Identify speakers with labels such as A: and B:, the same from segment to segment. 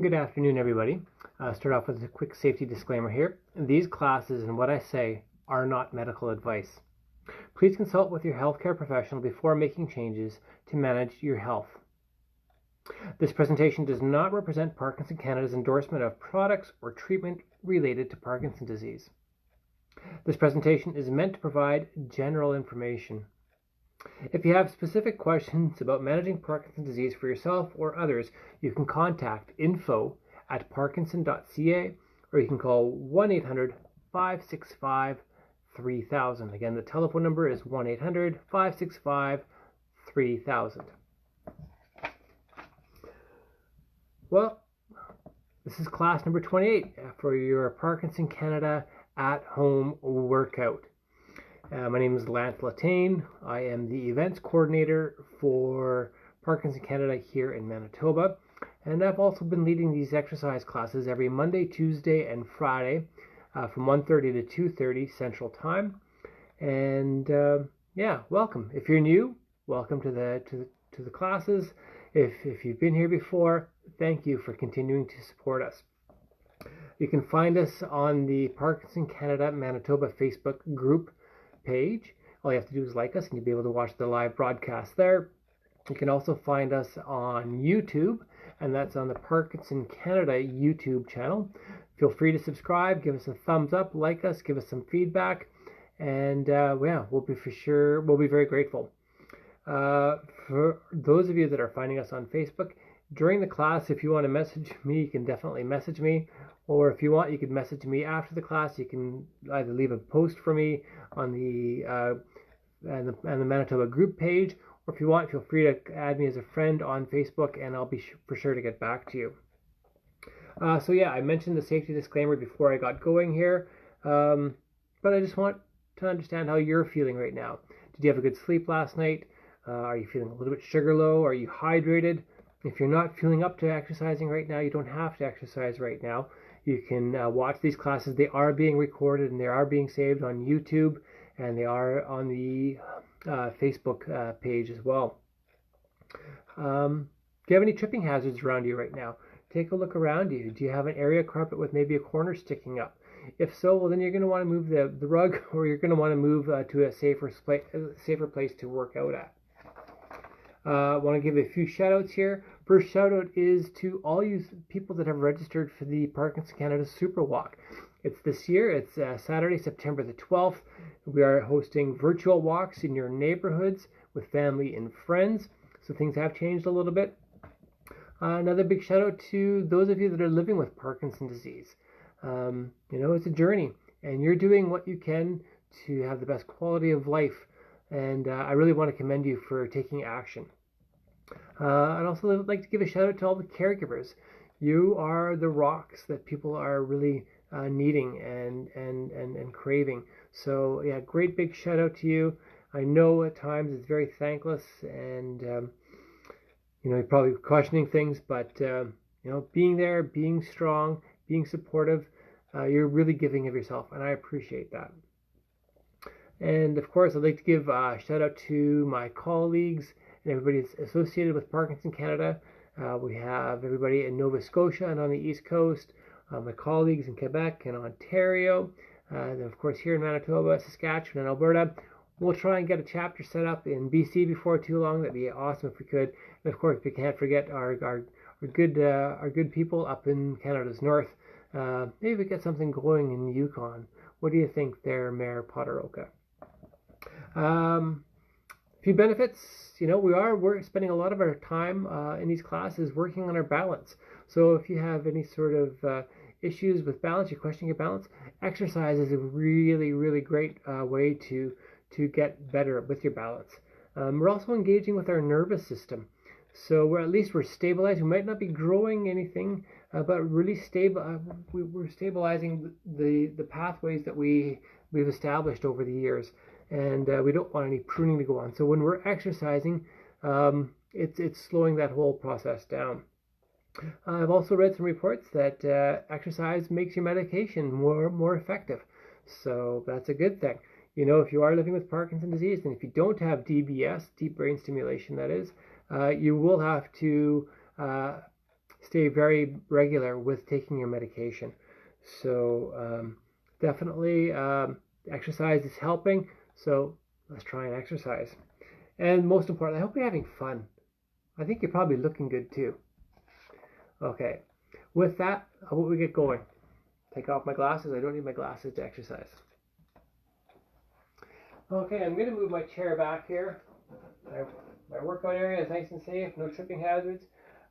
A: Good afternoon, everybody. Start off with a quick safety disclaimer here. These classes and what I say are not medical advice. Please consult with your healthcare professional before making changes to manage your health. This presentation does not represent Parkinson Canada's endorsement of products or treatment related to Parkinson's disease. This presentation is meant to provide general information. If you have specific questions about managing Parkinson's disease for yourself or others, you can contact info@parkinson.ca or you can call 1-800-565-3000. Again, the telephone number is 1-800-565-3000. Well, this is class number 28 for your Parkinson Canada at-home workout. My name is Letain. I am the events coordinator for Parkinson Canada here in Manitoba, and I've also been leading these exercise classes every Monday, Tuesday, and Friday from 1:30 to 2:30 Central Time. And welcome. If you're new, welcome to the classes. If you've been here before, thank you for continuing to support us. You can find us on the Parkinson Canada Manitoba Facebook group page. All you have to do is like us and you'll be able to watch the live broadcast there. You can also find us on YouTube, and that's on the Parkinson Canada YouTube channel. Feel free to subscribe, give us a thumbs up, like us, give us some feedback, and we'll be very grateful. For those of you that are finding us on Facebook, during the class, if you want to message me, you can definitely message me. Or if you want, you can message me after the class. You can either leave a post for me on the Manitoba group page, or if you want, feel free to add me as a friend on Facebook, and I'll be for sure to get back to you. I mentioned the safety disclaimer before I got going here, but I just want to understand how you're feeling right now. Did you have a good sleep last night? Are you feeling a little bit sugar low? Are you hydrated? If you're not feeling up to exercising right now, you don't have to exercise right now. You can watch these classes. They are being recorded and they are being saved on YouTube, and they are on the Facebook page as well. Do you have any tripping hazards around you right now? Take a look around you. Do you have an area carpet with maybe a corner sticking up? If so, well, then you're going to want to move the rug, or you're going to want to move to a safer place to work out at. I want to give a few shout outs here. First shout out is to all you people that have registered for the Parkinson Canada Super Walk. It's this year. It's Saturday, September the 12th. We are hosting virtual walks in your neighborhoods with family and friends. So things have changed a little bit. Another big shout out to those of you that are living with Parkinson's disease. It's a journey, and you're doing what you can to have the best quality of life. And I really want to commend you for taking action. I'd also like to give a shout out to all the caregivers. You are the rocks that people are really needing and craving. So yeah, great big shout out to you. I know at times it's very thankless, and you're probably questioning things, but being there, being strong, being supportive, you're really giving of yourself, and I appreciate that. And of course, I'd like to give a shout out to my colleagues and everybody that's associated with Parkinson Canada. We have everybody in Nova Scotia and on the East Coast, my colleagues in Quebec and Ontario, and of course here in Manitoba, Saskatchewan, and Alberta. We'll try and get a chapter set up in BC before too long. That'd be awesome if we could. And of course, we can't forget our good people up in Canada's north. Maybe we get something going in Yukon. What do you think there, Mayor Potteroka? Few benefits, we're spending a lot of our time in these classes working on our balance. So if you have any sort of issues with balance, you're questioning your balance, exercise is a really, really great way to get better with your balance. We're also engaging with our nervous system. So we're stabilizing. We might not be growing anything, but really we're stabilizing the pathways that we've established over the years. And we don't want any pruning to go on. So when we're exercising, it's slowing that whole process down. I've also read some reports that exercise makes your medication more effective. So that's a good thing. If you are living with Parkinson's disease, and if you don't have DBS, deep brain stimulation, that is, you will have to stay very regular with taking your medication. So definitely exercise is helping. So let's try and exercise. And most importantly, I hope you're having fun. I think you're probably looking good too. Okay, with that, how about we get going? Take off my glasses. I don't need my glasses to exercise. Okay, I'm going to move my chair back here. My workout area is nice and safe, no tripping hazards.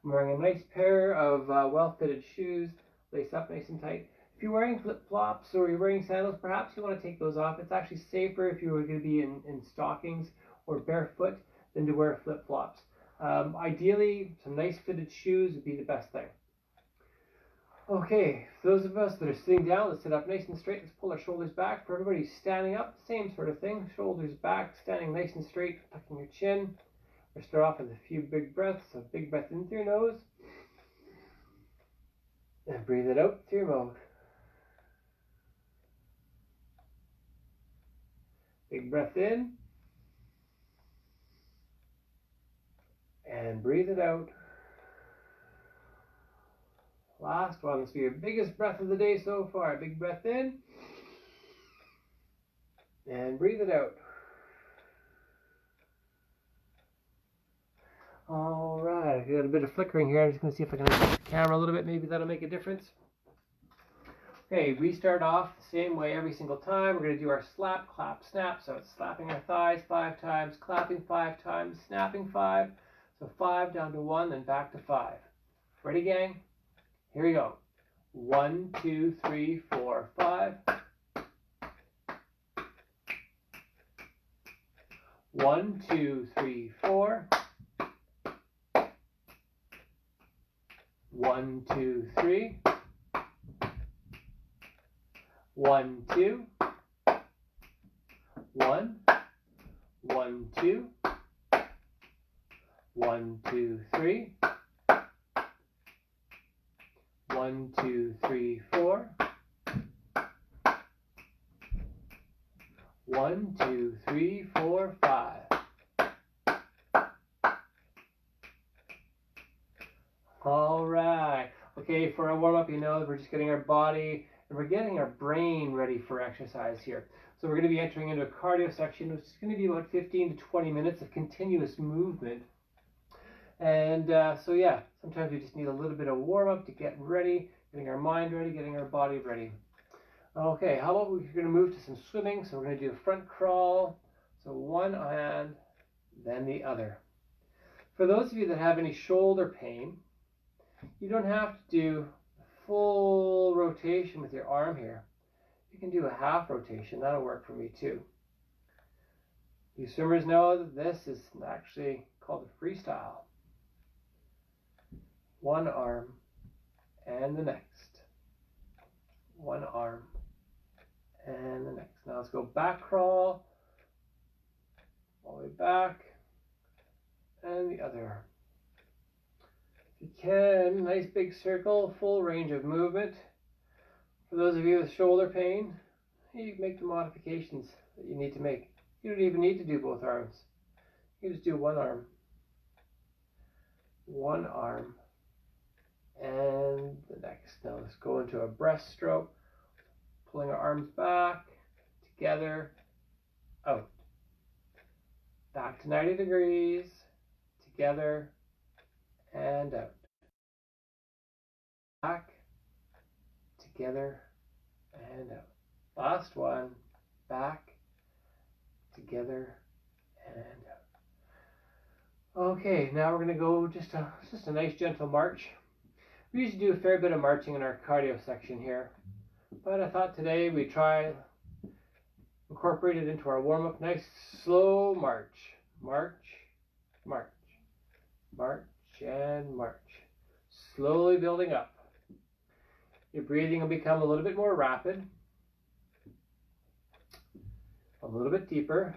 A: I'm wearing a nice pair of well-fitted shoes, laced up nice and tight. If you're wearing flip-flops or you're wearing sandals, perhaps you want to take those off. It's actually safer if you were going to be in stockings or barefoot than to wear flip-flops. Ideally, some nice fitted shoes would be the best thing. Okay, for those of us that are sitting down, let's sit up nice and straight. Let's pull our shoulders back. For everybody who's standing up, same sort of thing. Shoulders back, standing nice and straight, tucking your chin. We'll start off with a few big breaths. A big breath in through your nose. And breathe it out through your mouth. Big breath in. And breathe it out. Last one. Let's be your biggest breath of the day so far. Big breath in. And breathe it out. All right. I got a bit of flickering here. I'm just going to see if I can adjust the camera a little bit. Maybe that'll make a difference. Okay, we start off the same way every single time. We're going to do our slap, clap, snap. So it's slapping our thighs 5 times, clapping 5 times, snapping 5. So 5 down to 1, then back to 5. Ready, gang? Here we go. 1, 2, 3, 4, 5. 1, 2, 3, 4. 1, 2, 3. 1, 2. 1. 1, 2. 1, 2, 3. 1, 2, 3, 4. 1, 2, 3, 4, 5. All right. Okay, for our warm-up, you know, we're just getting our body and we're getting our brain ready for exercise here. So we're going to be entering into a cardio section, which is going to be about 15 to 20 minutes of continuous movement. And so yeah, sometimes we just need a little bit of warm-up to get ready, getting our mind ready, getting our body ready. Okay, how about we're going to move to some swimming. So we're going to do a front crawl. So one hand, then the other. For those of you that have any shoulder pain, you don't have to do full rotation with your arm here. You can do a half rotation. That'll work for me too. You swimmers know that this is actually called a freestyle. One arm and the next. One arm and the next. Now let's go back crawl, all the way back, and the other arm. If you can, nice big circle, full range of movement. For those of you with shoulder pain, you make the modifications that you need to make. You don't even need to do both arms. You just do one arm. One arm. And the next. Now let's go into a breaststroke. Pulling our arms back, together, out. Back to 90 degrees, together, and out. Back, together, and out. Last one, back, together, and out. Okay, now we're going to go just a nice gentle march. We usually do a fair bit of marching in our cardio section here, but I thought today we'd try incorporate it into our warm-up. Nice slow march. March, march, march, and march. Slowly building up. Your breathing will become a little bit more rapid, a little bit deeper,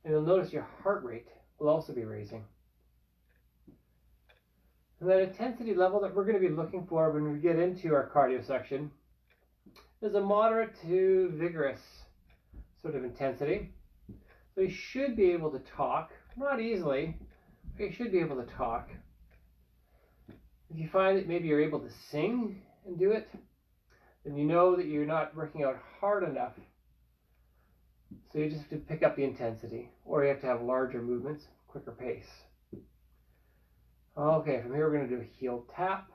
A: and you'll notice your heart rate will also be raising. And that intensity level that we're going to be looking for when we get into our cardio section is a moderate to vigorous sort of intensity. So you should be able to talk, not easily, but you should be able to talk. If you find that maybe you're able to sing and do it, then you know that you're not working out hard enough. So you just have to pick up the intensity, or you have to have larger movements, quicker pace. Okay, from here we're going to do a heel tap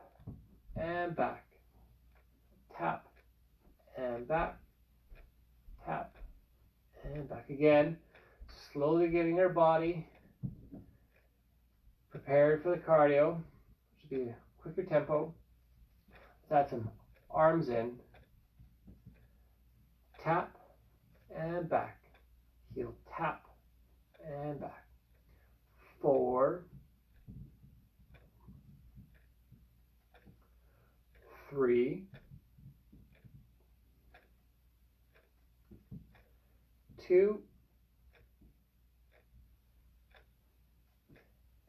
A: and back. Tap and back. Tap and back again. Slowly getting our body prepared for the cardio. Should be a quicker tempo. Let's add some arms in. Tap and back. Heel tap and back. 4, 3, 2,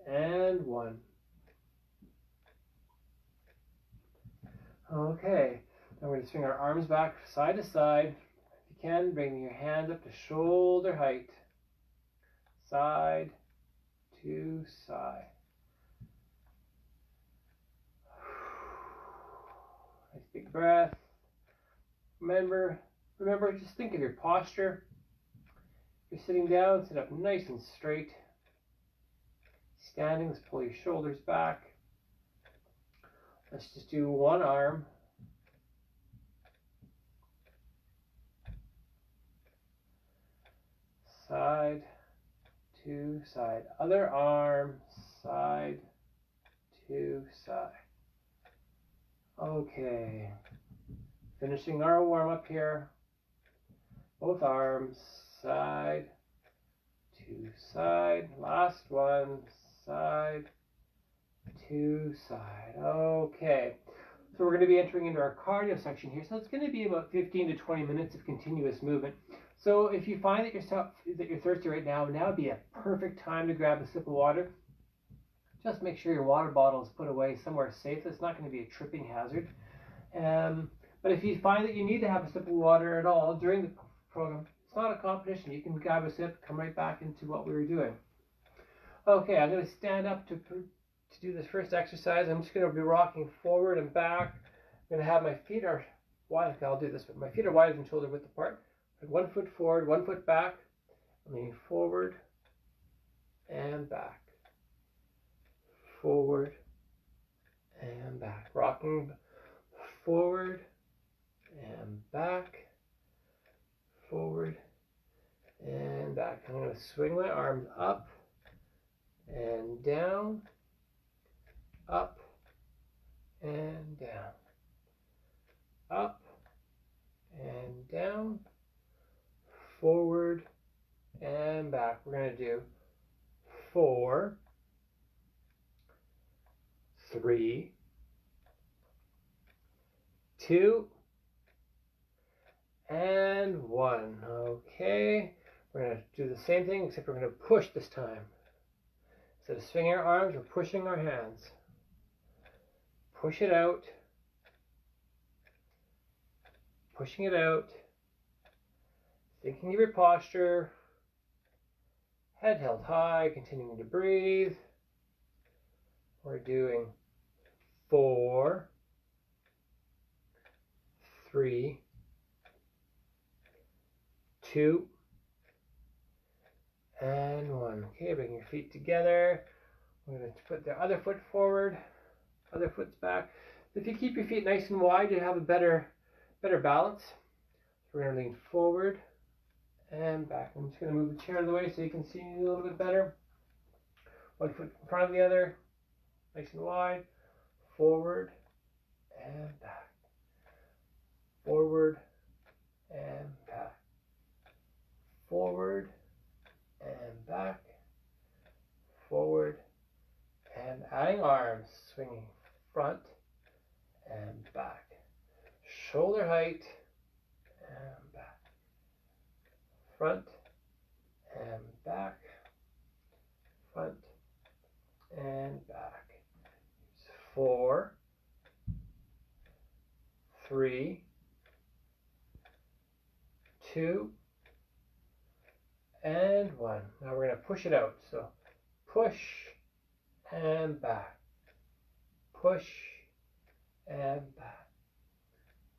A: and 1. Okay, now we're going to swing our arms back side to side. If you can, bring your hands up to shoulder height. Side to side. Nice big breath. Remember, just think of your posture. If you're sitting down, sit up nice and straight. Standing, let's pull your shoulders back. Let's just do one arm. Side to side. Other arm, side to side. Okay. Finishing our warm up here. Both arms, side to side. Last one, side to side. Okay. So we're going to be entering into our cardio section here. So it's going to be about 15 to 20 minutes of continuous movement. So if you find that you're thirsty right now, now would be a perfect time to grab a sip of water. Just make sure your water bottle is put away somewhere safe. It's not going to be a tripping hazard. But if you find that you need to have a sip of water at all during the program, it's not a competition. You can grab a sip, come right back into what we were doing. Okay, I'm going to stand up to do this first exercise. I'm just going to be rocking forward and back. I'm going to have my feet are wide. Okay, I'll do this. My feet are wider than shoulder width apart. 1 foot forward, 1 foot back. I'm leaning forward and back. Forward and back. Rocking forward and back. Forward and back. I'm going to swing my arms up and down. Up and down. Up and down. Forward and back. We're going to do 4, 3, 2, and 1. Okay, we're going to do the same thing, except we're going to push this time. Instead of swinging our arms, we're pushing our hands. Push it out. Pushing it out. Thinking of your posture. Head held high, continuing to breathe. We're doing 4, 3, 2, and 1. Okay, bring your feet together. We're going to put the other foot forward, other foot's back. If you keep your feet nice and wide, you have a better balance. So we're going to lean forward and back. I'm just going to move the chair out of the way so you can see a little bit better. 1 foot in front of the other, nice and wide. Forward and back. Forward and back. Forward and back. Forward and adding arms, swinging front and back. Shoulder height and back. Front and back. Front and back. 4, 3, 2, and 1. Now we're going to push it out. So push and back. push and back,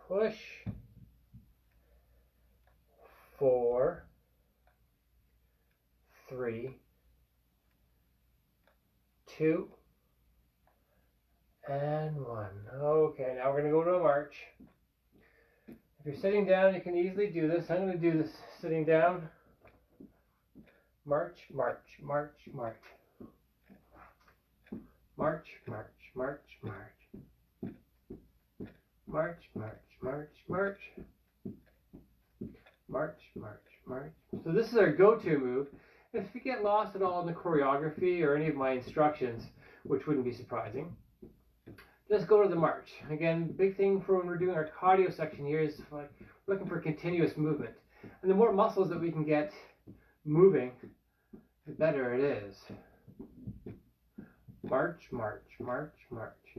A: push, 4, 3, 2, and 1. Okay, now we're going to go to a march. If you're sitting down, you can easily do this. I'm going to do this sitting down. March, march, march, march. March, march, march, march. March, march, march, march. March, march, march. So this is our go-to move. If you get lost at all in the choreography or any of my instructions, which wouldn't be surprising, just go to the march. Again, big thing for when we're doing our cardio section here is like looking for continuous movement. And the more muscles that we can get moving, the better it is. March, march, march, march.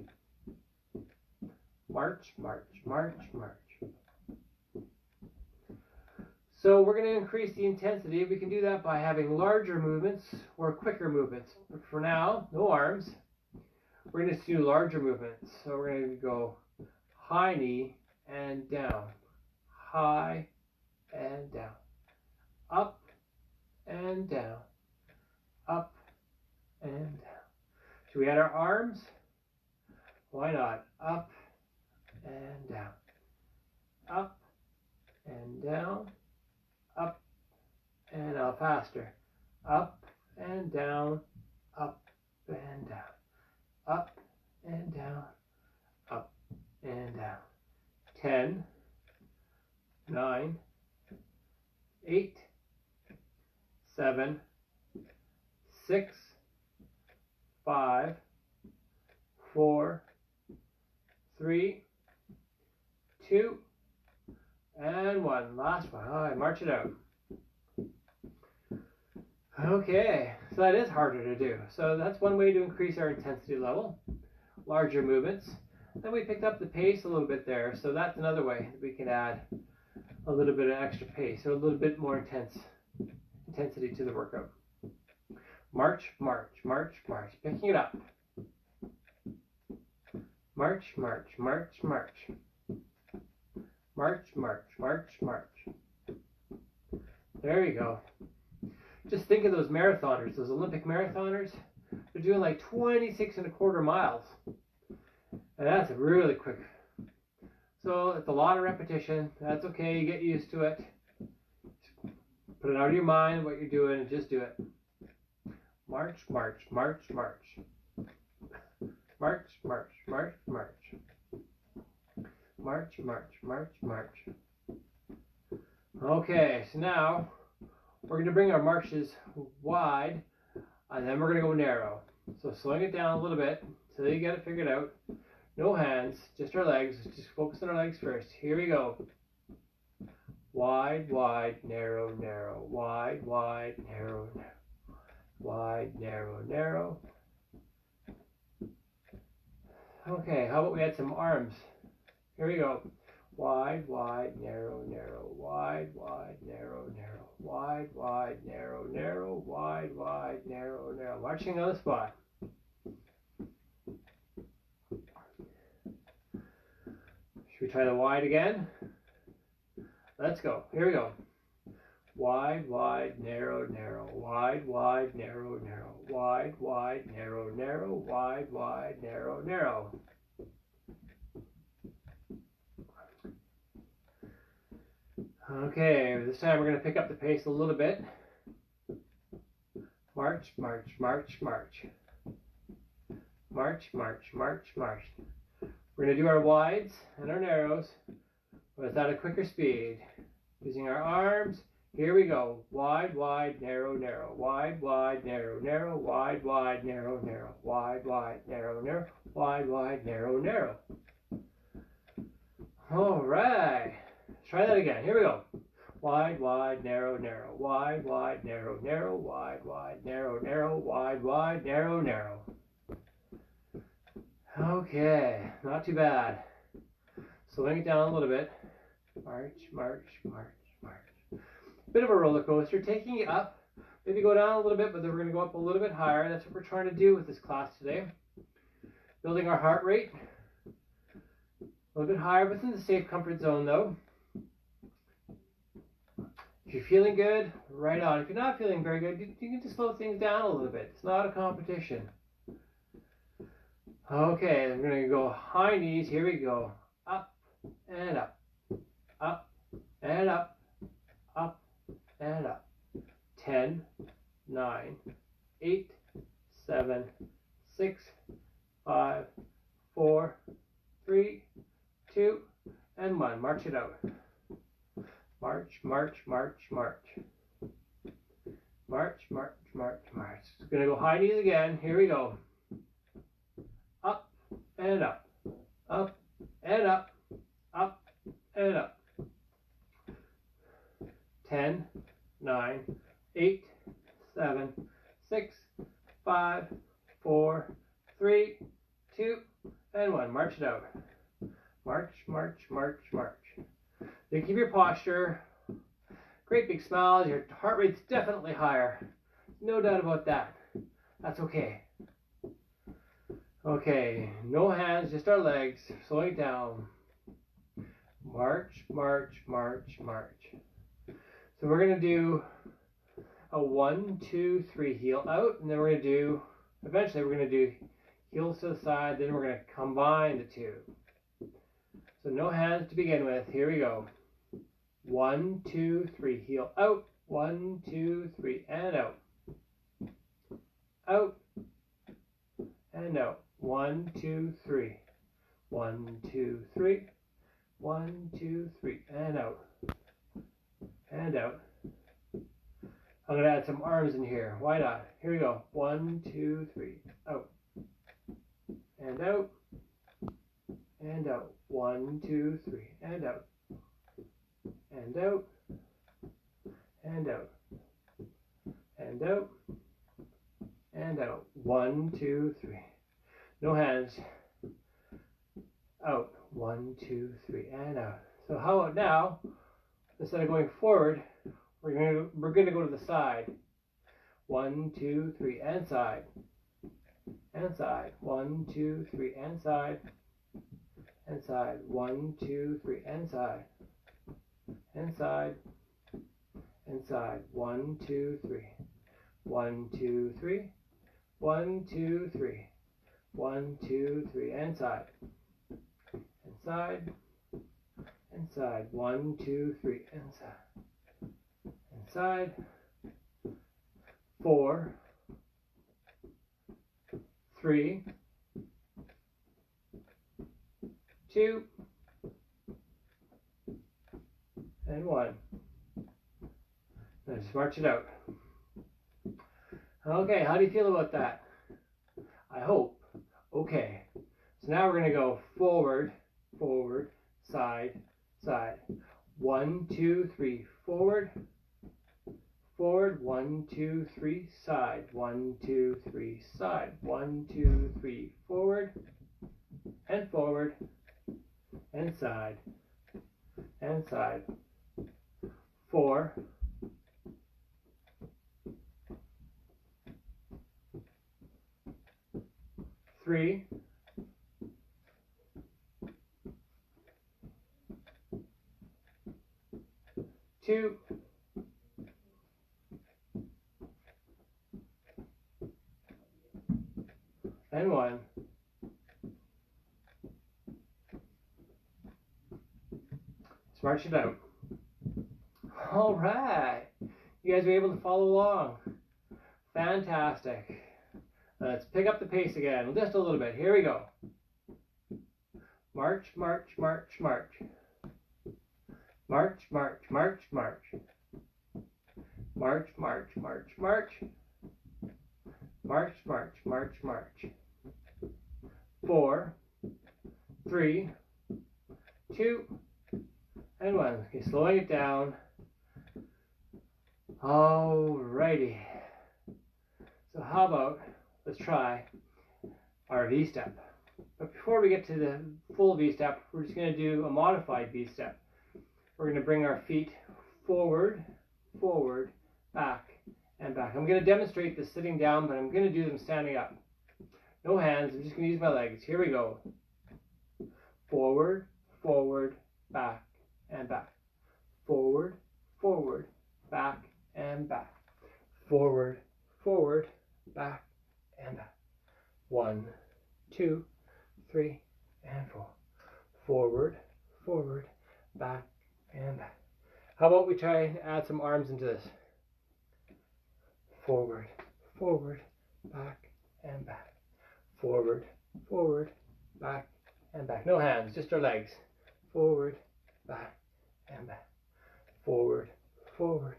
A: March, march, march, march. So we're going to increase the intensity. We can do that by having larger movements or quicker movements. But for now, no arms. We're going to do larger movements. So we're going to go high knee and down. High and down. Up and down. Up and down. Should we add our arms? Why not? Up and down. Up and down. Up and down. Faster. Up and down. Up and down. Up and down. Up and down. 10, 9, 8, 7, 6, 5, 4, 3, 2, and 1. Last one. All right, march it out. Okay, so that is harder to do. So that's one way to increase our intensity level. Larger movements. Then we picked up the pace a little bit there. So that's another way that we can add a little bit of extra pace, so a little bit more intensity to the workout. March, march, march, march. Picking it up. March, march, march, march. March, march, march, march. There you go. Just think of those marathoners, those Olympic marathoners. They're doing like 26.25 miles. And that's really quick. So it's a lot of repetition. That's okay. You get used to it. Put it out of your mind what you're doing and just do it. March, march, march, march. March, march, march, march. March, march, march, march. Okay, so now we're going to bring our marches wide, and then we're going to go narrow. So slowing it down a little bit until you get it figured out. No hands, just our legs. Just focus on our legs first. Here we go. Wide, wide, narrow, narrow. Wide, wide, narrow, narrow. Wide, narrow, narrow. Okay, how about we add some arms? Here we go. Wide, wide, narrow, narrow. Wide, wide, narrow, narrow. Wide, wide, narrow, narrow. Wide, wide, narrow, narrow. Marching on the spot. Should we try the wide again? Let's go. Here we go. Wide, wide, narrow, narrow. Wide, wide, narrow, narrow. Wide, wide, narrow, narrow. Wide, wide, narrow, narrow. Okay, this time we're going to pick up the pace a little bit. March, march, march, march. March, march, march, march. We're going to do our wides and our narrows, but it's at a quicker speed. Using our arms. Here we go. Wide, wide, narrow, narrow. Wide, wide, narrow, narrow. Wide, wide, narrow, narrow. Wide, wide, narrow, narrow. Wide, wide, narrow, narrow. All right. Let's try that again. Here we go. Wide, wide, narrow, narrow. Wide, wide, narrow, narrow. Wide, wide, narrow, narrow. Wide, wide, narrow, narrow. Okay, not too bad. Slowing it down a little bit. March, march, march, march. Bit of a roller coaster, taking it up. Maybe go down a little bit, but then we're going to go up a little bit higher. That's what we're trying to do with this class today. Building our heart rate. A little bit higher within the safe comfort zone though. If you're feeling good, right on. If you're not feeling very good, you can just slow things down a little bit. It's not a competition. Okay, I'm going to go high knees. Here we go. Up and up. Up and up. Up and up. 10, 9, 8, 7, 6, 5, 4, 3, 2, and 1. March it out. March, march, march, march. March, march, march, march. It's going to go high knees again. Here we go. Up and up. Up and up. Up and up. 10, 9, 8, 7, 6, 5, 4, 3, 2, and 1. March it out. March, march, march, march. You keep your posture. Great big smiles. Your heart rate's definitely higher. No doubt about that. That's okay. Okay, no hands, just our legs. Slowing down. March, march, march, march. So we're going to do a 1, 2, 3 heel out, and then we're going to do, eventually we're going to do heels to the side, then we're going to combine the two. So no hands to begin with. Here we go. 1, 2, 3, heel out. 1, 2, 3, and out. Out and out. 1, 2, 3. 1, 2, 3. 1, 2, 3, and out. And out. I'm going to add some arms in here. Why not? Here we go. 1, 2, 3. Out. And out. And out. 1, 2, 3. And out. And out. And out. And out. And out. 1, 2, 3. No hands. Out. 1, 2, 3. And out. So how about now, instead of going forward, we're going to go to the side. 1, 2, 3, and side. And side. 1, 2, 3, and side. And side. 1, 2, 3, and side. And side. And side. 1, 2, 3. 1, 2, 3. 1, 2, 3. 1, 2, 3, and side. And side. And side. 1, 2, 3, and side. And side. 4, 3, 2, and 1. Now just march it out. Okay, how do you feel about that? I hope. Okay. So now we're going to go forward, forward, side, side. 1, 2, 3, forward, forward. 1, 2, 3, side. 1, 2, 3, side. 1, 2, 3, forward, and forward, and side, and side. 4, 3, two, and 1. Let's march it out. All right. You guys were able to follow along. Fantastic. Let's pick up the pace again, just a little bit. Here we go. March, march, march, march. March, march, march, march. March, march, march, march. March, march, march, march. 4, 3, 2, and 1. Okay, slowing it down. Alrighty. So how about, let's try our V-step. But before we get to the full V-step, we're just going to do a modified V-step. We're going to bring our feet forward, forward, back, and back. I'm going to demonstrate this sitting down, but I'm going to do them standing up. No hands. I'm just going to use my legs. Here we go. Forward, forward, back, and back. Forward, forward, back, and back. Forward, forward, back, and back. 1, 2, 3, and 4. Forward, forward, back, and back. How about we try and add some arms into this? Forward, forward, back, and back. Forward, forward, back, and back. No hands, just our legs. Forward, back, and back. Forward, forward,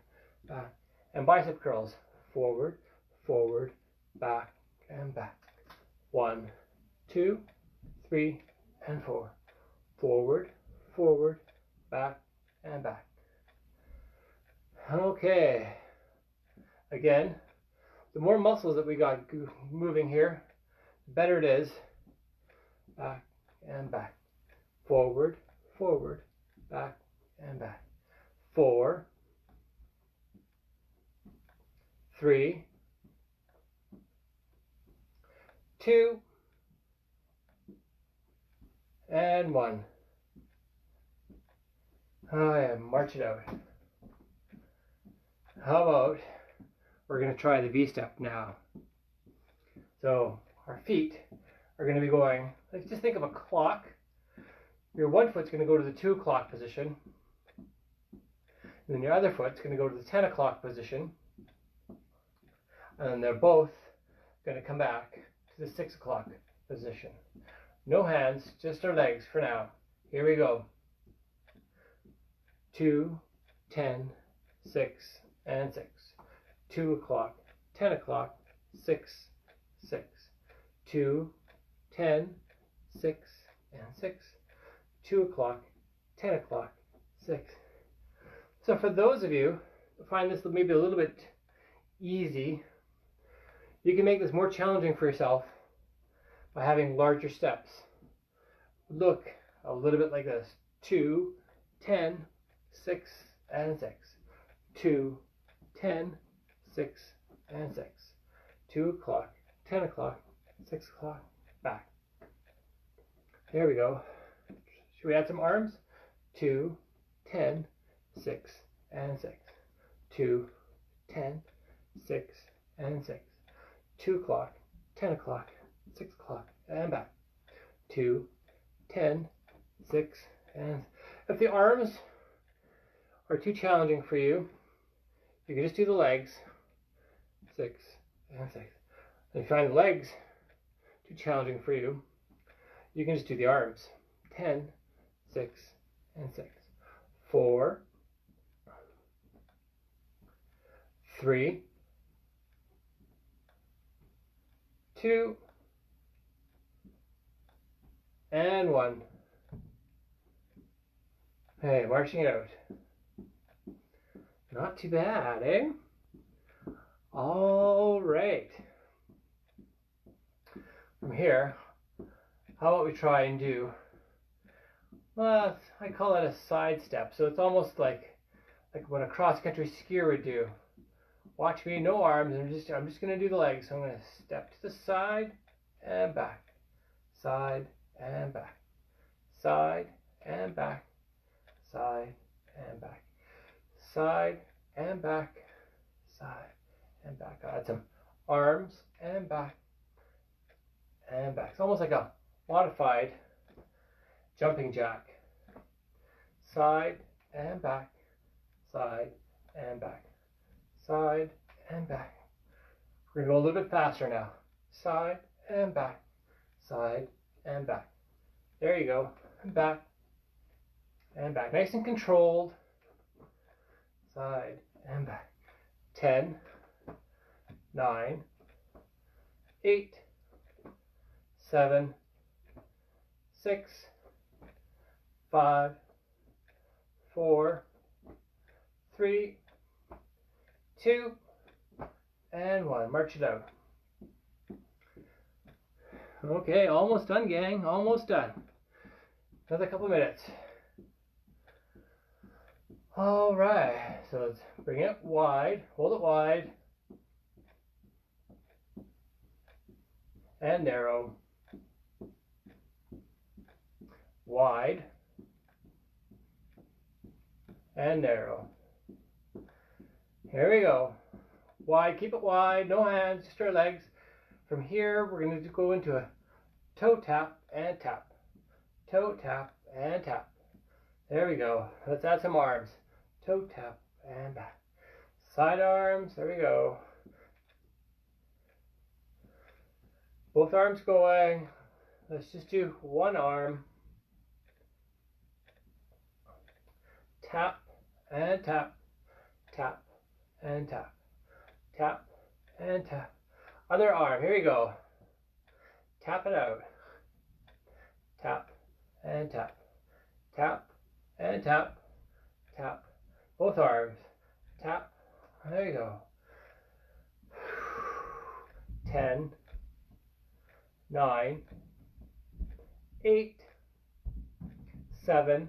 A: back. And bicep curls. Forward, forward, back, and back. 1, 2, 3, and 4. Forward, forward, back, and back. Okay. Again, the more muscles that we got moving here, the better it is. Back and back. Forward, forward, back, and back. 4, 3, 2, and 1. March it out. How about we're going to try the V-step now. So our feet are going to be going, like, just think of a clock. Your one foot's going to go to the 2 o'clock position. And then your other foot's going to go to the 10 o'clock position. And then they're both going to come back to the 6 o'clock position. No hands, just our legs for now. Here we go. 2, 10, 6, and 6. 2 o'clock, 10 o'clock, 6, 6. 2, 10, 6, and 6. 2 o'clock, 10 o'clock, 6. So for those of you who find this maybe a little bit easy, you can make this more challenging for yourself by having larger steps. Look a little bit like this. 2, 10, 6, and 6. 2, 10, 6, and 6. 2 o'clock, 10 o'clock, 6 o'clock, back. There we go. Should we add some arms? 2, 10, 6, and 6. 2, 10, 6, and 6. 2 o'clock, 10 o'clock, 6 o'clock, and back. 2, 10, 6, and... If the arms are too challenging for you, you can just do the legs. 6, and 6. And if you find the legs too challenging for you, you can just do the arms. 10, 6, and 6. 4, 3, 2, and 1. Hey, marching it out. Not too bad, eh? All right. From here, how about we try and do, well, I call it a side step. So it's almost like what a cross-country skier would do. Watch me, no arms. I'm just going to do the legs. So I'm going to step to the side and back, side and back, side and back, side and back, side and back, side and back. I'll add some arms and back and back. It's almost like a modified jumping jack. Side and back, side and back, side and back. We're going to go a little bit faster now. Side and back, side and back. There you go. And back and back. Nice and controlled. Side and back. 10, 9, 8, 7, 6, 5, 4, 3, 2, and 1. March it out. Okay, almost done, gang. Almost done. Another couple minutes. All right. So let's bring it wide. Hold it wide. and narrow, wide, and narrow. Here we go. Wide, keep it wide, no hands, just our legs. From here, we're going to go into a toe tap and tap. Toe tap and tap. There we go. Let's add some arms. Toe tap and back. Side arms, there we go. Both arms going. Let's just do one arm. Tap and tap. Tap and tap. Tap and tap. Other arm, here we go. Tap it out. Tap and tap. Tap and tap. Tap. Both arms. Tap. There you go. 10, 9, 8, 7,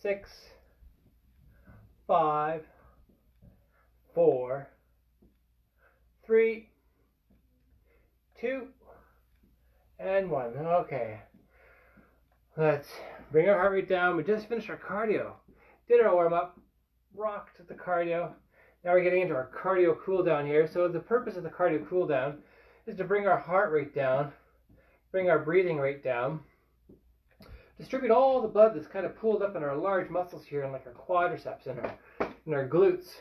A: 6, 5, 4, 3, 2, and 1. Okay. Let's bring our heart rate down. We just finished our cardio. Did our warm up. Rocked the cardio. Now we're getting into our cardio cool down here. So the purpose of the cardio cool down is to bring our heart rate down, bring our breathing rate down, distribute all the blood that's kind of pooled up in our large muscles here, in like our quadriceps and our glutes,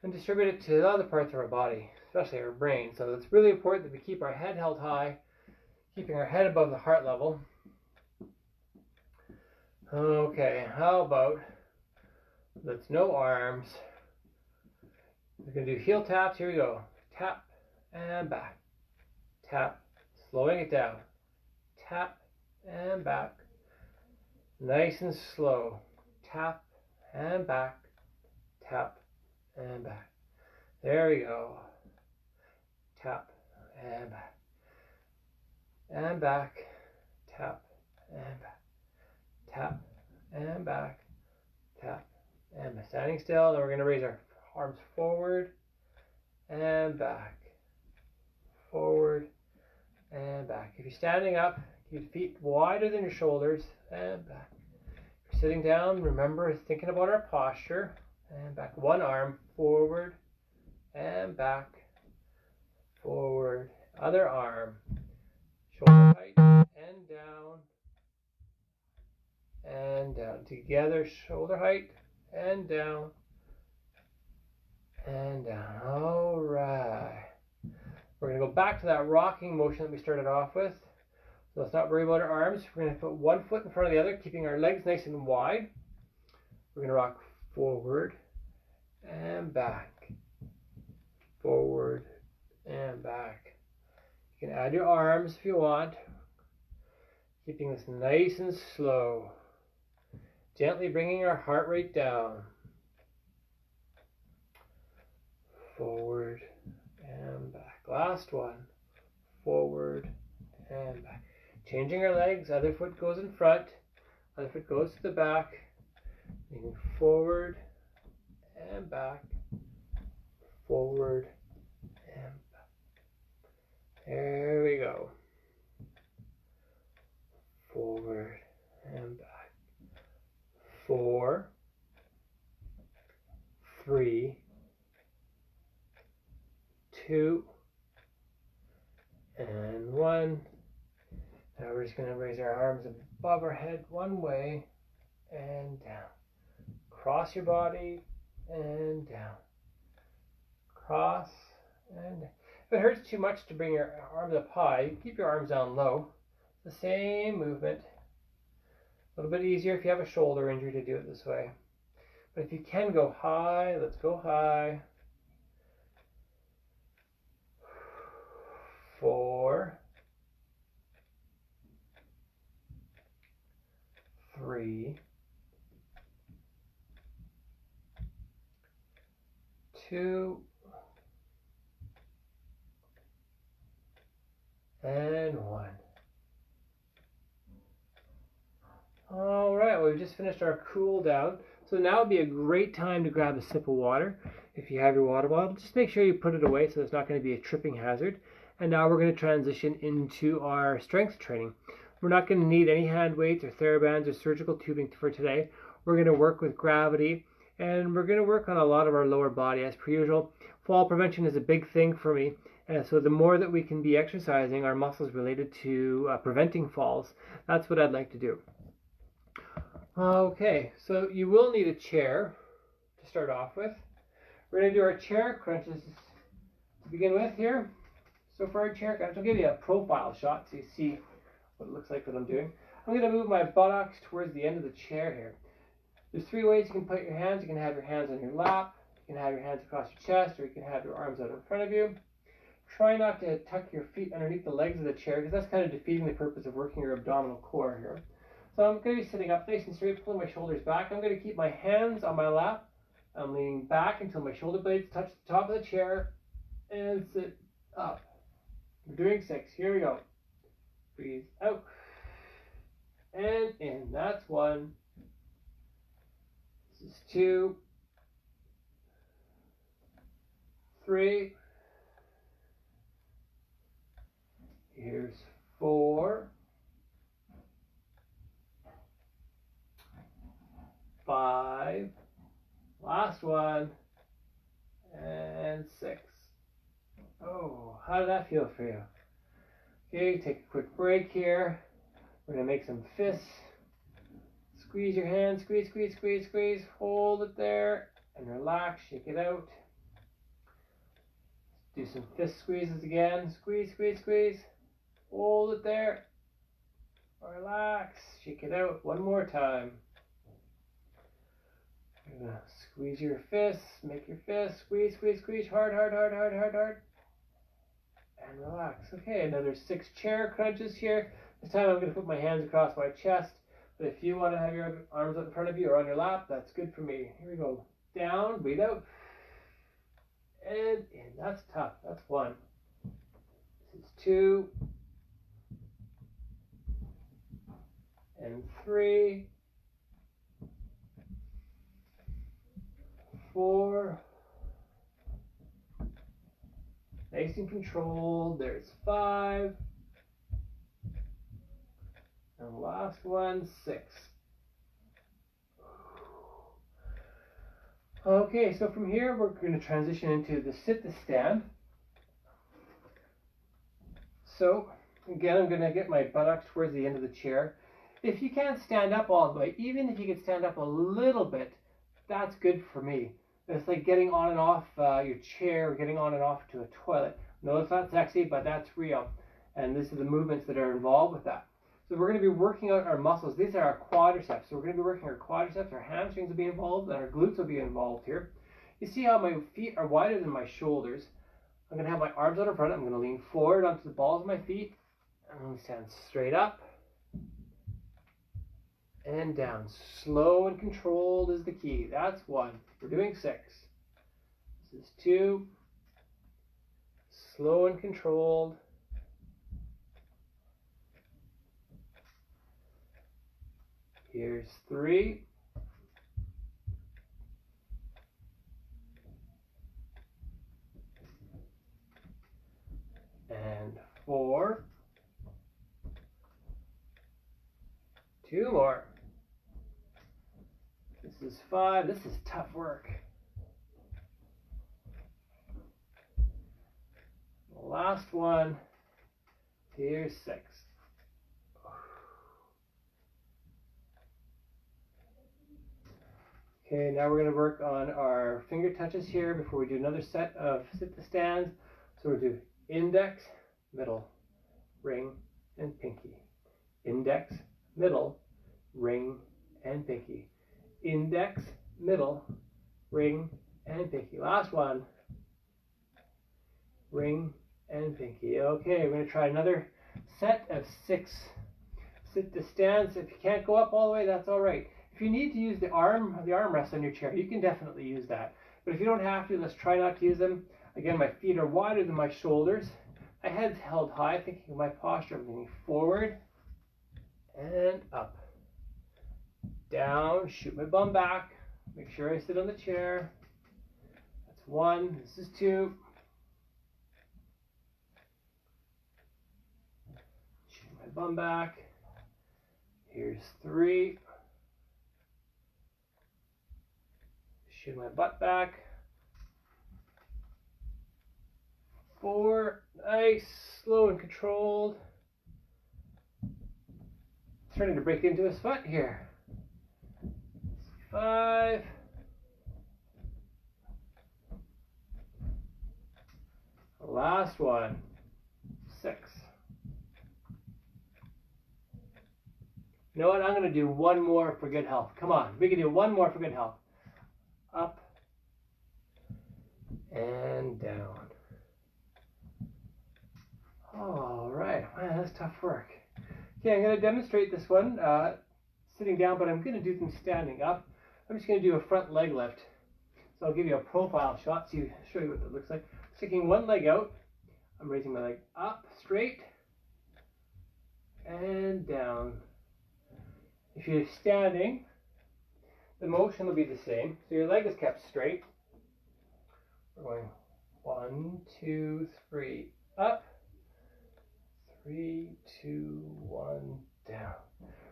A: and distribute it to the other parts of our body, especially our brain. So it's really important that we keep our head held high, keeping our head above the heart level. Okay, how about, that's no arms. We're going to do heel taps. Here we go. Tap and back. Tap. Slowing it down. Tap and back. Nice and slow. Tap and back. Tap and back. There we go. Tap and back. And back. Tap and back. Tap and back. Tap and back. Standing still. Then we're going to raise our arms forward and back. Forward and back. If you're standing up, keep your feet wider than your shoulders and back. If you're sitting down, remember thinking about our posture and back. One arm forward and back. Forward. Other arm. Shoulder height and down. And down. Together, shoulder height and down. And down. All right. We're going to go back to that rocking motion that we started off with. So let's not worry about our arms. We're going to put one foot in front of the other, keeping our legs nice and wide. We're going to rock forward and back. Forward and back. You can add your arms if you want. Keeping this nice and slow. Gently bringing our heart rate down. Forward and back. Last one. Forward and back. Changing our legs. Other foot goes in front. Other foot goes to the back. Moving forward and back. Forward and back. There we go. Forward and back. 4, 3, 2, and 1. Now we're just going to raise our arms above our head one way and down. Cross your body and down. Cross and down. If it hurts too much to bring your arms up high, keep your arms down low. The same movement. A little bit easier if you have a shoulder injury to do it this way. But if you can go high, let's go high. 4, 3, 2, and 1. All right, well, we've just finished our cool down. So now would be a great time to grab a sip of water. If you have your water bottle, just make sure you put it away so it's not going to be a tripping hazard. And now we're going to transition into our strength training. We're not going to need any hand weights or TheraBands or surgical tubing for today. We're going to work with gravity, and we're going to work on a lot of our lower body as per usual. Fall prevention is a big thing for me, and so the more that we can be exercising our muscles related to preventing falls, that's what I'd like to do. Okay, so you will need a chair to start off with. We're going to do our chair crunches to begin with here. So for our chair crunch, I'll give you a profile shot so you see what it looks like what I'm doing. I'm going to move my buttocks towards the end of the chair here. There's three ways you can put your hands. You can have your hands on your lap, you can have your hands across your chest, or you can have your arms out in front of you. Try not to tuck your feet underneath the legs of the chair because that's kind of defeating the purpose of working your abdominal core here. So I'm going to be sitting up nice and straight, pulling my shoulders back. I'm going to keep my hands on my lap. I'm leaning back until my shoulder blades touch the top of the chair and sit up. We're doing 6. Here we go. Breathe out and in. That's 1. This is 2, 3. Here's 4, 5. Last one, and 6. Oh, how did that feel for you? Okay, take a quick break here. We're going to make some fists. Squeeze your hands, squeeze, squeeze, squeeze, squeeze. Hold it there and relax, shake it out. Do some fist squeezes again. Squeeze, squeeze, squeeze. Hold it there. Relax, shake it out one more time. You're gonna squeeze your fists, make your fists, squeeze, squeeze, squeeze, hard, hard, hard, hard, hard, hard, and relax. Okay, another 6 chair crunches here. This time I'm going to put my hands across my chest, but if you want to have your arms up in front of you or on your lap, that's good for me. Here we go. Down, breathe out, and in. That's tough. That's 1. This is 2, and 3. 4, nice and controlled. There's 5, and last one, 6. Okay, so from here we're going to transition into the sit to stand. So again, I'm going to get my buttocks towards the end of the chair. If you can't stand up all the way, even if you can stand up a little bit, that's good for me. It's like getting on and off your chair, or getting on and off to a toilet. No, it's not sexy, but that's real. And this is the movements that are involved with that. So we're going to be working out our muscles. These are our quadriceps. So we're going to be working our quadriceps, our hamstrings will be involved, and our glutes will be involved here. You see how my feet are wider than my shoulders. I'm going to have my arms out in front. I'm going to lean forward onto the balls of my feet. I'm going to stand straight up and down. Slow and controlled is the key. That's 1. We're doing 6. This is 2. Slow and controlled. Here's 3. And 4. 2 more. This is 5. This is tough work. Last one. Here's 6. Okay, now we're going to work on our finger touches here before we do another set of sit to stands. So we'll do index, middle, ring, and pinky. Index, middle, ring, and pinky. Index, middle, ring, and pinky. Last one. Ring and pinky. Okay, we're going to try another set of 6 sit to stands. If you can't go up all the way, that's all right. If you need to use the armrest on your chair, you can definitely use that. But if you don't have to, let's try not to use them. Again, my feet are wider than my shoulders. My head's held high, thinking of my posture. I'm leaning forward and up. Down, shoot my bum back. Make sure I sit on the chair. That's 1. This is 2. my bum back. Here's 3. Shoot my butt back. 4. Nice, slow and controlled. Starting to break into his foot here. 5. Last one. 6. You know what? I'm going to do one more for good health. Come on, we can do one more for good health. Up and down. All right, man, that's tough work. Okay, I'm going to demonstrate this one sitting down, but I'm going to do them standing up. I'm just going to do a front leg lift. So I'll give you a profile shot so show you what that looks like. Sticking one leg out, I'm raising my leg up straight and down. If you're standing, the motion will be the same. So your leg is kept straight. We're going 1, 2, 3, up. 3, 2, 1, down.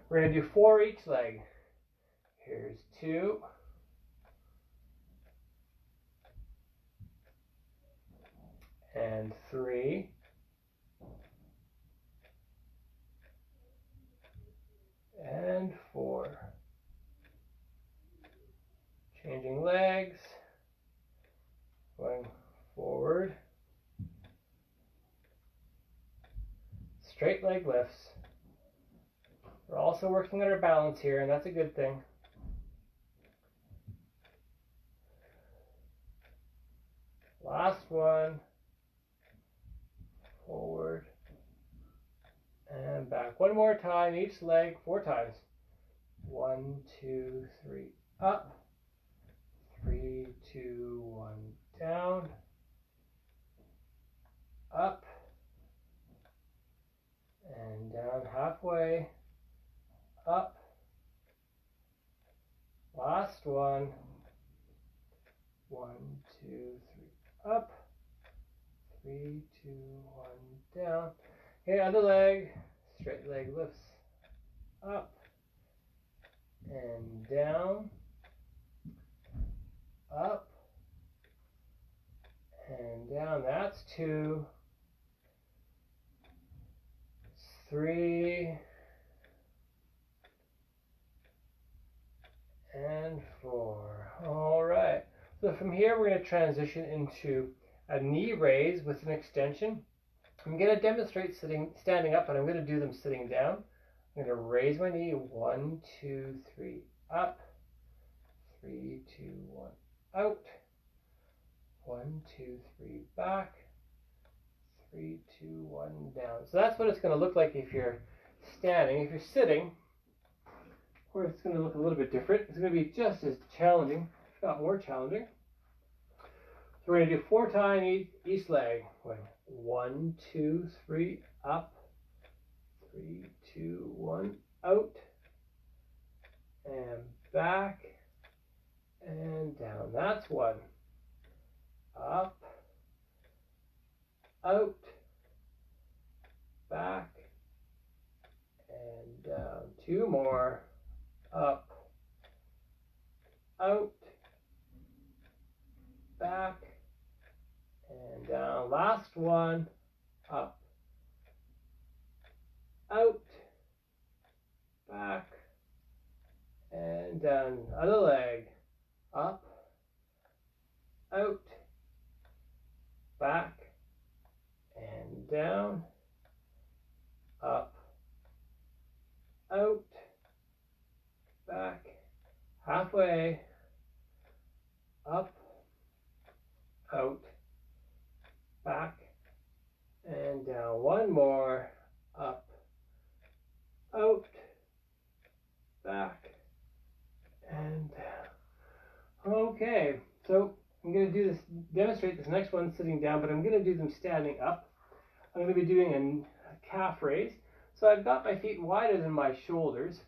A: We're going to do 4 each leg. Here's 2. And 3. And 4. Changing legs. Going forward. Straight leg lifts. We're also working on our balance here, and that's a good thing. Last one. Forward and back. One more time, each leg 4 times. 1, 2, 3, up. 3, 2, 1, down. Up and down halfway. Up. Last one. 1, 2, 3, up. 3, 2, 1, down. Okay, other leg. Straight leg lifts up and down. Up and down. That's 2. 3. And 4. All right. So from here, we're going to transition into a knee raise with an extension. I'm going to demonstrate standing up, but I'm going to do them sitting down. I'm going to raise my knee. 1, 2, 3, up. 3, 2, 1, out. 1, 2, 3, back. 3, 2, 1, down. So that's what it's going to look like if you're standing. If you're sitting, of course, it's going to look a little bit different. It's going to be just as challenging, if not more challenging. So we're going to do 4 times each leg. 1, 2, 3, up. 3, 2, 1, out. And back. And down. That's 1. Up. Out. Back. And down. 2 more. Up. Out. Back. And down. Last one. Up. Out. Back. And down. Other leg. Up. Out. Back. And down. Up. Out. Back. Halfway. Up. Out. Back. And down. One more. Up. Out. Back. And down. Okay. So I'm going to do this, demonstrate this next one sitting down, but I'm going to do them standing up. I'm going to be doing a calf raise. So I've got my feet wider than my shoulders.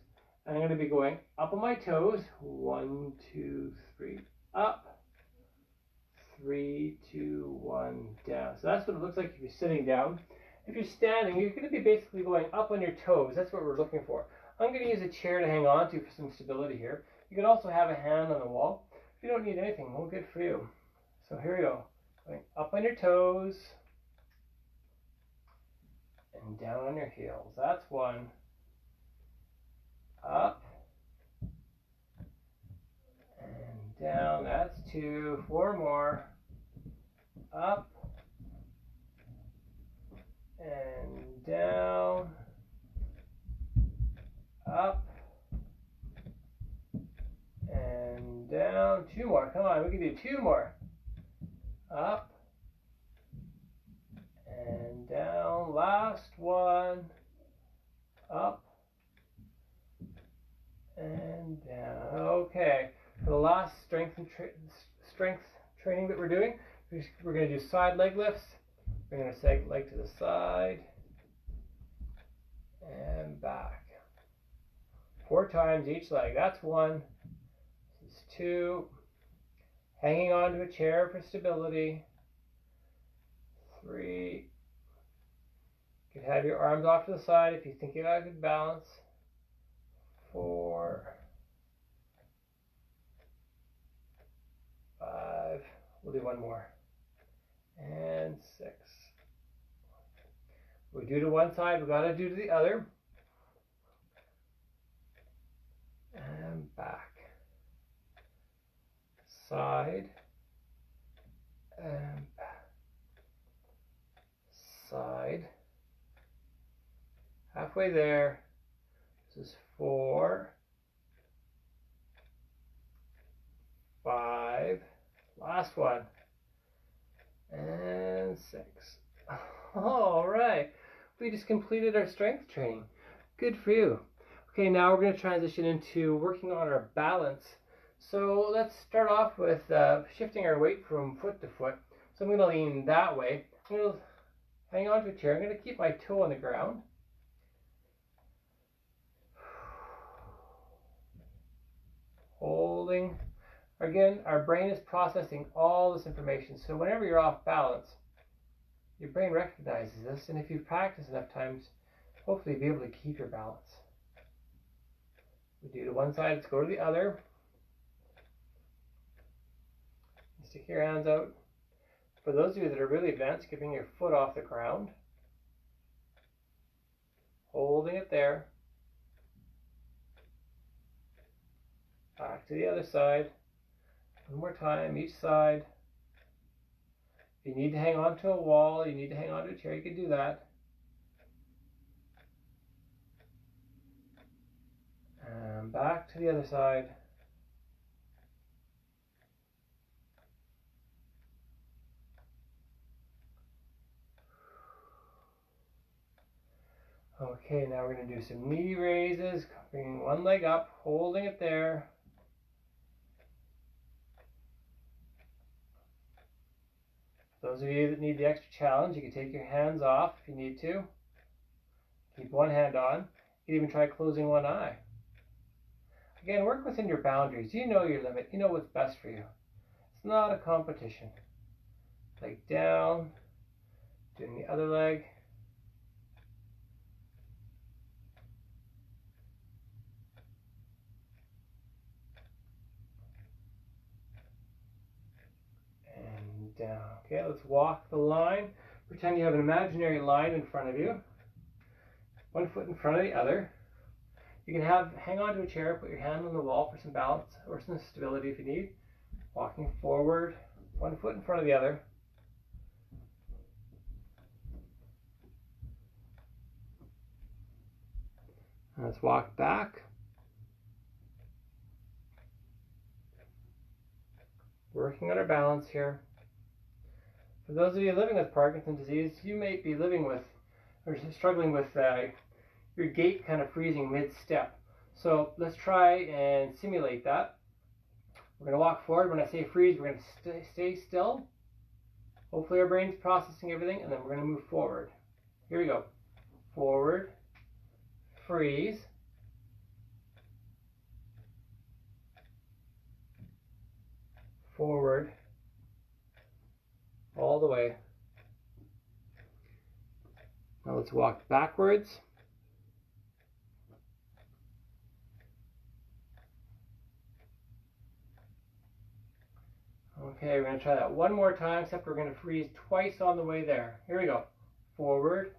A: And I'm going to be going up on my toes. 1, 2, 3, up. 3, 2, 1, down. So that's what it looks like if you're sitting down. If you're standing, you're going to be basically going up on your toes. That's what we're looking for. I'm going to use a chair to hang on to for some stability here. You can also have a hand on the wall. If you don't need anything, well, good for you. So here we go. Going up on your toes and down on your heels. That's one. Up and down. That's two. Four more. Up and down. Up and down. Two more. Come on, we can do two more. Up and down. Last one. Up and down. Okay. For the last strength training that we're doing, we're going to do side leg lifts. Bring our leg to the side and back. 4 times each leg. That's one. This is two. Hanging onto a chair for stability. 3. You can have your arms off to the side if you think you got a good balance. 4. 5. We'll do one more. And 6. We do to one side, we gotta do to the other. And back. Side. And back. Side. Halfway there. This is 4. 5. Last one. And 6. All right. We just completed our strength training. Good for you. Okay, now we're going to transition into working on our balance. So let's start off with shifting our weight from foot to foot. So I'm going to lean that way. I'm going to hang on to a chair. I'm going to keep my toe on the ground. Holding. Again, our brain is processing all this information. So whenever you're off balance, your brain recognizes this. And if you've practiced enough times, hopefully you'll be able to keep your balance. We do to one side, let's go to the other. Stick your hands out. For those of you that are really advanced, keeping your foot off the ground. Holding it there. Back to the other side. One more time, each side. If you need to hang on to a wall, you need to hang on to a chair, you can do that. And back to the other side. Okay, now we're going to do some knee raises, bringing one leg up, holding it there. Those of you that need the extra challenge, you can take your hands off if you need to. Keep one hand on. You can even try closing one eye. Again, work within your boundaries. You know your limit. You know what's best for you. It's not a competition. Leg down. Doing the other leg. And down. Okay, let's walk the line. Pretend you have an imaginary line in front of you. One foot in front of the other. You can hang on to a chair, put your hand on the wall for some balance or some stability if you need. Walking forward, one foot in front of the other. Let's walk back. Working on our balance here. For those of you living with Parkinson's disease, you may be living with or struggling with your gait kind of freezing mid-step. So let's try and simulate that. We're going to walk forward. When I say freeze, we're going to stay still. Hopefully our brain's processing everything, and then we're going to move forward. Here we go. Forward, freeze, forward, all the way. let's walk backwards. Okay, we're going to try that one more time, except we're going to freeze twice on the way there. Here we go. Forward,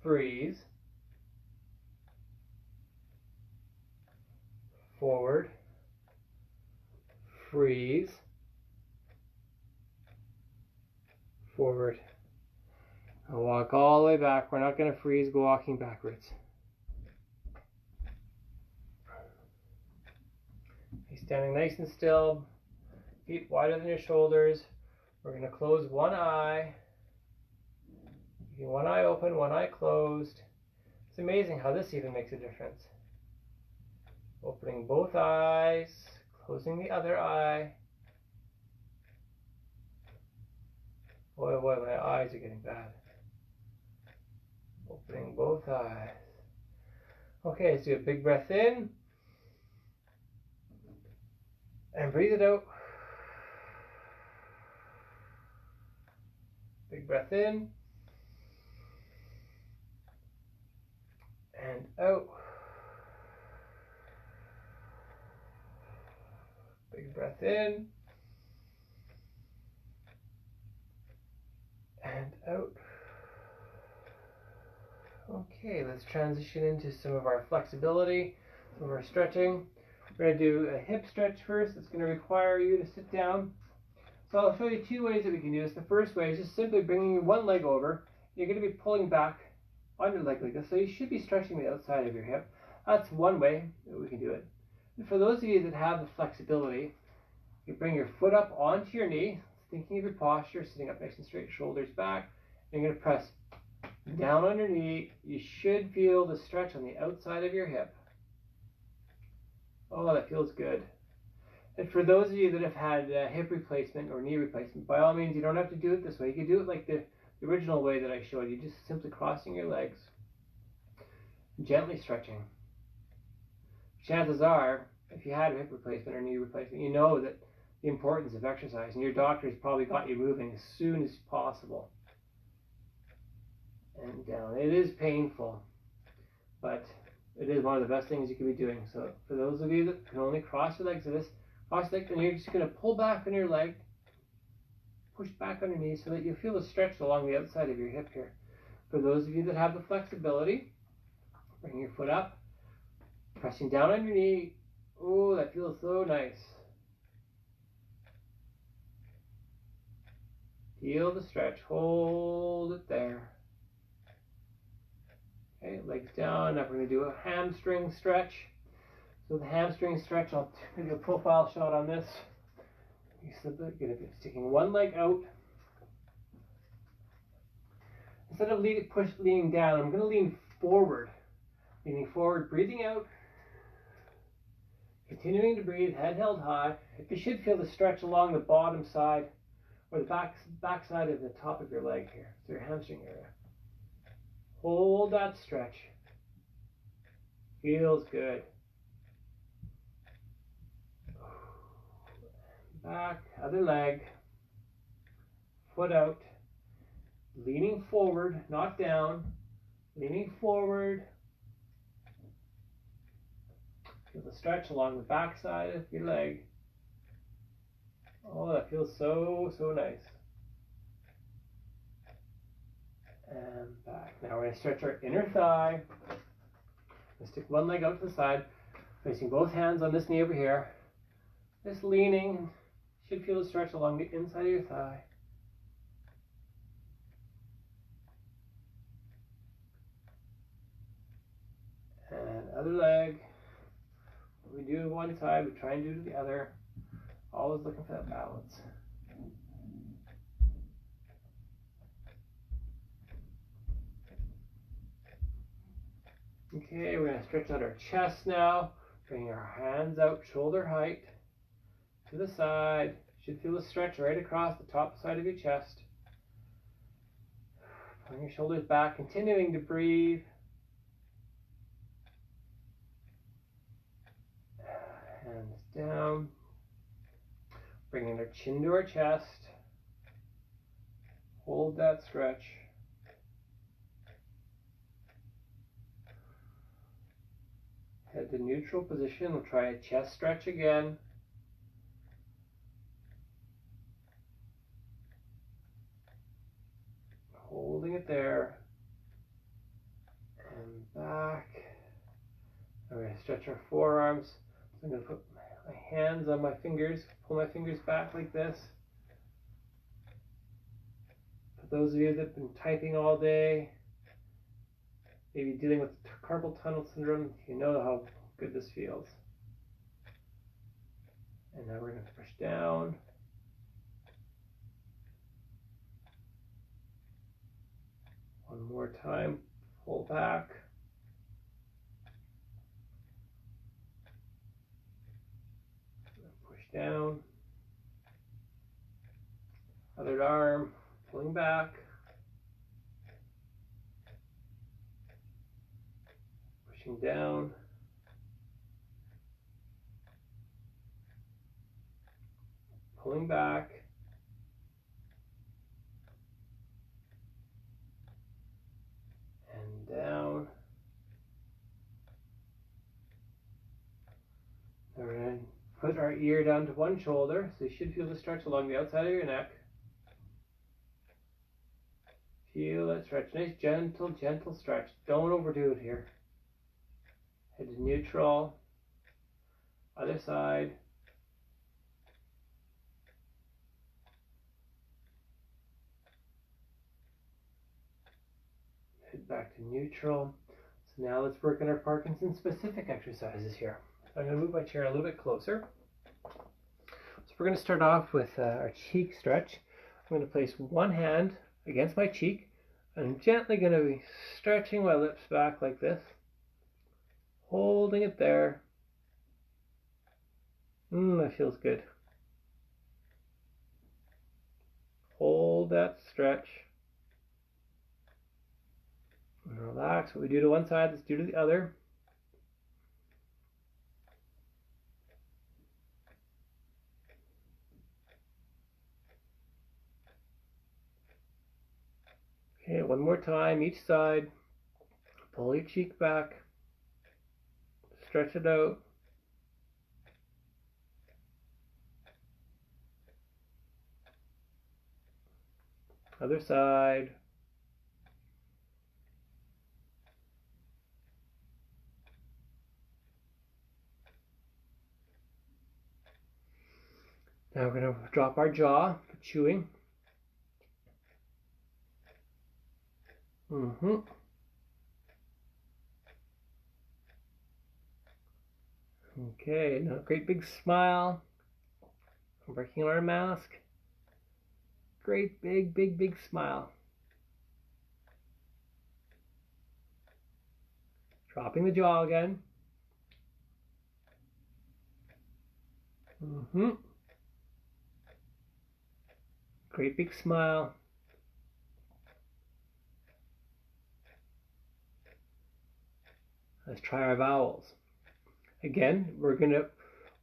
A: freeze. Forward, freeze. Forward. I'll walk all the way back. We're not going to freeze walking backwards. Be standing nice and still. Feet wider than your shoulders. We're going to close one eye. Keeping one eye open, one eye closed. It's amazing how this even makes a difference. Opening both eyes, closing the other eye. Boy, oh boy, my eyes are getting bad. Opening both eyes. Okay, let's do a big breath in. And breathe it out. Big breath in. And out. Big breath in. And out. Okay, let's transition into some of our flexibility, some of our stretching. We're going to do a hip stretch first. It's going to require you to sit down. So I'll show you two ways that we can do this. The first way is just simply bringing one leg over. You're going to be pulling back on your leg like this. So you should be stretching the outside of your hip. That's one way that we can do it. And for those of you that have the flexibility, you bring your foot up onto your knee, thinking of your posture, sitting up nice and straight, shoulders back. And you're going to press down on your knee. You should feel the stretch on the outside of your hip. Oh, that feels good. And for those of you that have had hip replacement or knee replacement, by all means, you don't have to do it this way. You can do it like the original way that I showed you, just simply crossing your legs, gently stretching. Chances are, if you had a hip replacement or knee replacement, you know that the importance of exercise, and your doctor's probably got you moving as soon as possible. And down. It is painful, but it is one of the best things you can be doing. So for those of you that can only cross your legs to this, cross leg, then you're just going to pull back on your leg, push back on your knee so that you feel the stretch along the outside of your hip here. For those of you that have the flexibility, bring your foot up, pressing down on your knee. Oh, that feels so nice. Feel the stretch. Hold it there. Okay, legs down. Now we're going to do a hamstring stretch. So the hamstring stretch, I'll give you a profile shot on this. You're going to be sticking one leg out. Instead of leaning down, I'm going to lean forward. Leaning forward, breathing out. Continuing to breathe, head held high. You should feel the stretch along the bottom side or the back side of the top of your leg here. So your hamstring area. Hold that stretch. Feels good. Back, other leg. Foot out. Leaning forward, not down. Leaning forward. Feel the stretch along the back side of your leg. Oh, that feels so, so nice. And back. Now we're going to stretch our inner thigh. Let's stick one leg out to the side, placing both hands on this knee over here. Just leaning. Should feel the stretch along the inside of your thigh. And other leg. What we do one side, we try and do to the other. Always looking for that balance. Okay, we're going to stretch out our chest now. Bring our hands out shoulder height to the side. Should feel a stretch right across the top side of your chest. Pulling your shoulders back, continuing to breathe. Hands down. Bringing our chin to our chest. Hold that stretch. Head to neutral position. We'll try a chest stretch again. Holding it there. And back. We're going to stretch our forearms. So I'm going to put my hands on my fingers, pull my fingers back like this. For those of you that have been typing all day, maybe dealing with carpal tunnel syndrome, you know how good this feels. And now we're going to push down. One more time, pull back. Push down. Other arm, pulling back. Pushing down. Pulling back. And down. Now we're going to put our ear down to one shoulder, so you should feel the stretch along the outside of your neck. Feel that stretch. Nice, gentle, gentle stretch. Don't overdo it here. Head to neutral. Other side. Head back to neutral. So now let's work on our Parkinson specific exercises here. So I'm going to move my chair a little bit closer. So we're going to start off with our cheek stretch. I'm going to place one hand against my cheek. I'm gently going to be stretching my lips back like this. Holding it there. That feels good. Hold that stretch. And relax. What we do to one side, let's do to the other. Okay, one more time, each side. Pull your cheek back. Stretch it out. Other side. Now we're going to drop our jaw for chewing. Okay, now a great big smile. I'm breaking on our mask. Great big, big, big smile. Dropping the jaw again. Great big smile. Let's try our vowels. Again, we're going to,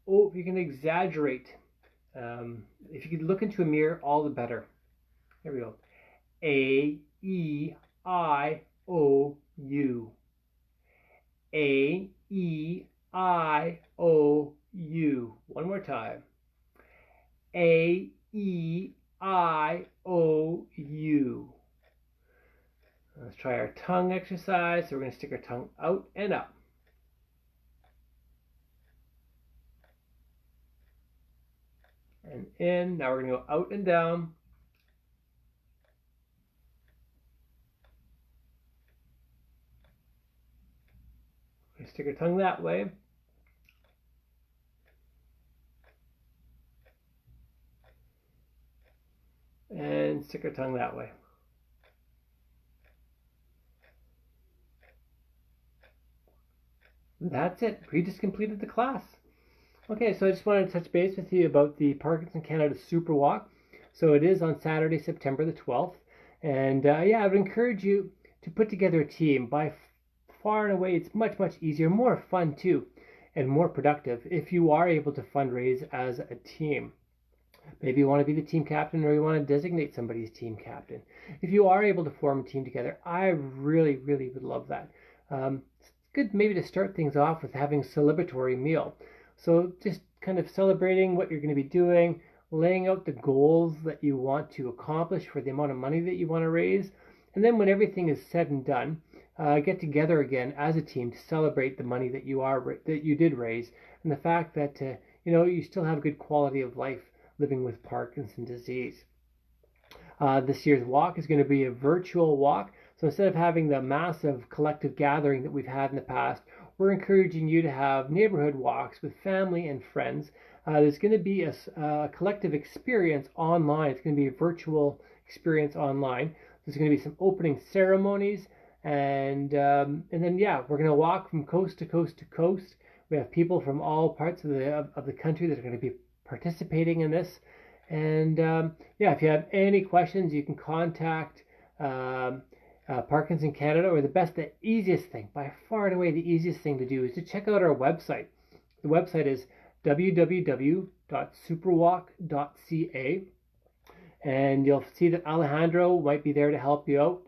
A: you can exaggerate. If you could look into a mirror, all the better. Here we go. A, E, I, O, U. A, E, I, O, U. One more time. A, E, I, O, U. Let's try our tongue exercise. So we're going to stick our tongue out and up. And in. Now we're going to go out and down. We stick our tongue that way. And stick our tongue that way. That's it. We just completed the class. Okay, so I just wanted to touch base with you about the Parkinson Canada Super Walk. So it is on Saturday, September the 12th. And yeah, I would encourage you to put together a team. By far and away, it's much, much easier, more fun too, and more productive if you are able to fundraise as a team. Maybe you want to be the team captain, or you want to designate somebody as team captain. If you are able to form a team together, I really, really would love that. good maybe to start things off with having a celebratory meal. So just kind of celebrating what you're going to be doing, laying out the goals that you want to accomplish for the amount of money that you want to raise. And then when everything is said and done, get together again as a team to celebrate the money that you did raise, and the fact that you still have good quality of life living with Parkinson's disease. This year's walk is going to be a virtual walk. So instead of having the massive collective gathering that we've had in the past, we're encouraging you to have neighborhood walks with family and friends. There's going to be a collective experience online. It's going to be a virtual experience online. There's going to be some opening ceremonies, and then we're going to walk from coast to coast to coast. We have people from all parts of the country that are going to be participating in this. And if you have any questions, you can contact Parkinson Canada, or the easiest thing, by far and away the easiest thing to do is to check out our website. The website is www.superwalk.ca, and you'll see that Alejandro might be there to help you out.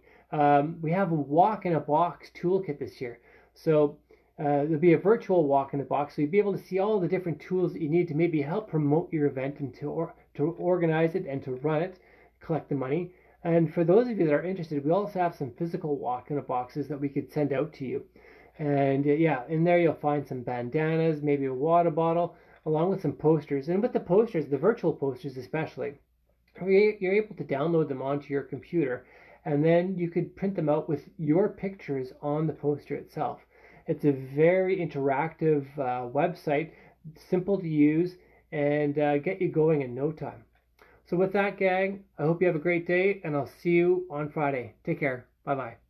A: We have a walk in a box toolkit this year. So there'll be a virtual walk in the box, so you'll be able to see all the different tools that you need to maybe help promote your event and to organize it and to run it, collect the money. And for those of you that are interested, we also have some physical walk in the boxes that we could send out to you. And in there you'll find some bandanas, maybe a water bottle, along with some posters. And with the posters, the virtual posters especially, you're able to download them onto your computer, and then you could print them out with your pictures on the poster itself. It's a very interactive website, simple to use, and get you going in no time. So with that, gang, I hope you have a great day, and I'll see you on Friday. Take care. Bye-bye.